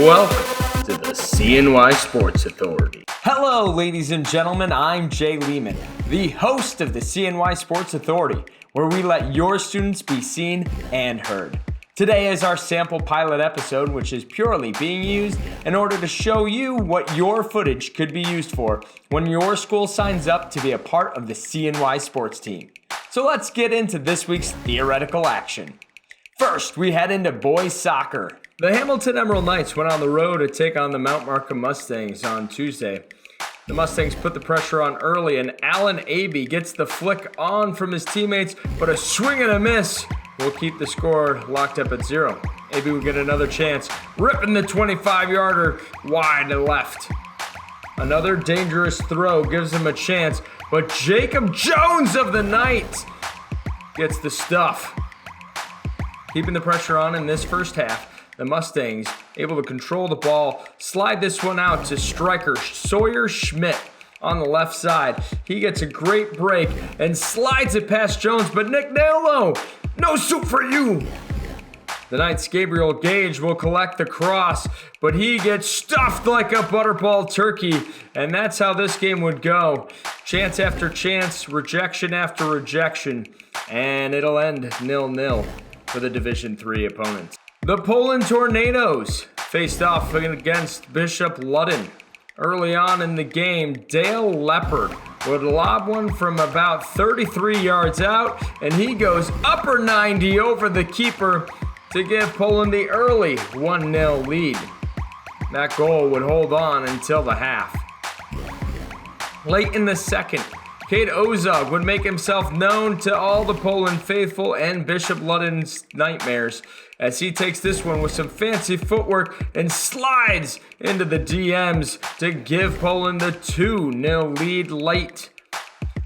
Welcome to the CNY Sports Authority. Hello, ladies and gentlemen. I'm Jay Lehman, the host of the CNY Sports Authority, where we let your students be seen and heard. Today is our sample pilot episode, which is purely being used in order to show you what your footage could be used for when your school signs up to be a part of the CNY sports team. So let's get into this week's theoretical action. First, we head into boys soccer. The Hamilton Emerald Knights went on the road to take on the Mount Markham Mustangs on Tuesday. The Mustangs put the pressure on early, and Alan Abey gets the flick on from his teammates, but a swing and a miss will keep the score locked up at 0. Abey will get another chance, ripping the 25-yarder wide to left. Another dangerous throw gives him a chance, but Jacob Jones of the Knights gets the stuff. Keeping the pressure on in this first half, the Mustangs able to control the ball, slide this one out to striker Sawyer Schmidt on the left side. He gets a great break and slides it past Jones, but Nick Nailo, no soup for you. The Knights' Gabriel Gage will collect the cross, but he gets stuffed like a butterball turkey, and that's how this game would go. Chance after chance, rejection after rejection, and it'll end 0-0 for the Division III opponents. The Poland Tornadoes faced off against Bishop Ludden. Early on in the game, Dale Leopard would lob one from about 33 yards out, and he goes upper 90 over the keeper to give Poland the early 1-0 lead. That goal would hold on until the half. Late in the second, Cade Ozog would make himself known to all the Poland faithful and Bishop Ludden's nightmares as he takes this one with some fancy footwork and slides into the DMs to give Poland the 2-0 lead late.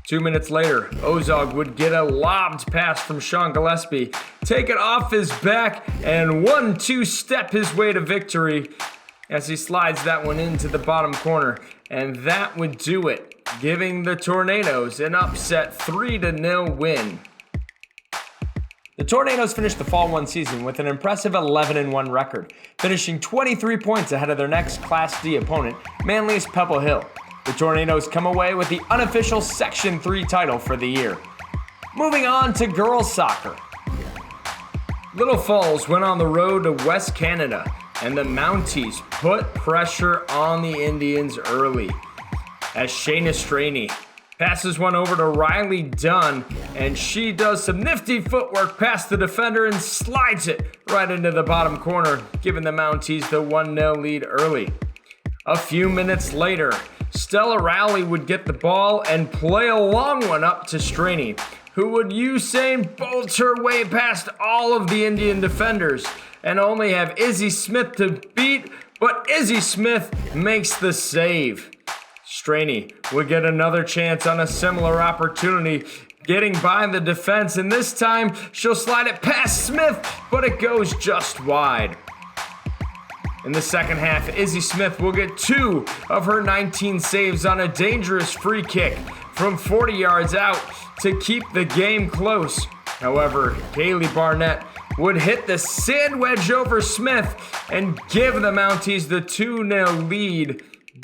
2 minutes later, Ozog would get a lobbed pass from Sean Gillespie, take it off his back, and 1-2 step his way to victory as he slides that one into the bottom corner. And that would do it, giving the Tornadoes an upset 3-0 win. The Tornadoes finished the Fall 1 season with an impressive 11-1 record, finishing 23 points ahead of their next Class D opponent, Manly's Pebble Hill. The Tornadoes come away with the unofficial Section 3 title for the year. Moving on to girls soccer. Little Falls went on the road to West Canada, and the Mounties put pressure on the Indians early as Shayna Straney passes one over to Riley Dunn, and she does some nifty footwork past the defender and slides it right into the bottom corner, giving the Mounties the 1-0 lead early. A few minutes later, Stella Rowley would get the ball and play a long one up to Straney, who would Usain Bolt her way past all of the Indian defenders and only have Izzy Smith to beat, but Izzy Smith makes the save. Straney would get another chance on a similar opportunity, getting by the defense, and this time she'll slide it past Smith, but it goes just wide. In the second half, Izzy Smith will get 2 of her 19 saves on a dangerous free kick from 40 yards out to keep the game close. However, Kaylee Barnett would hit the sand wedge over Smith and give the Mounties the 2-0 lead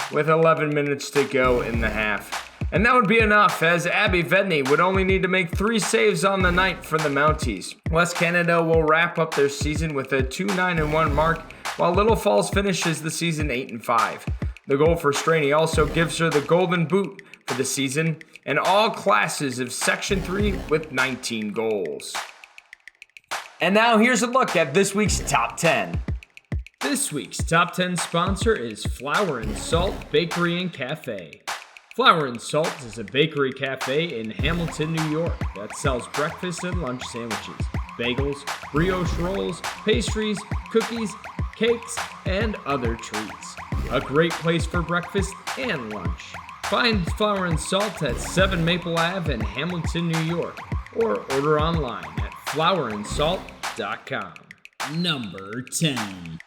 with 11 minutes to go in the half. And that would be enough, as Abby Vedney would only need to make 3 saves on the night for the Mounties. West Canada will wrap up their season with a 2-9-1 mark, while Little Falls finishes the season 8-5. The goal for Straney also gives her the Golden Boot for the season and all classes of Section 3 with 19 goals. And now here's a look at this week's Top 10. This week's Top 10 sponsor is Flour and Salt Bakery and Cafe. Flour and Salt is a bakery cafe in Hamilton, New York that sells breakfast and lunch sandwiches, bagels, brioche rolls, pastries, cookies, cakes, and other treats. A great place for breakfast and lunch. Find Flour and Salt at 7 Maple Ave in Hamilton, New York, or order online at flourandsalt.com. Number 10.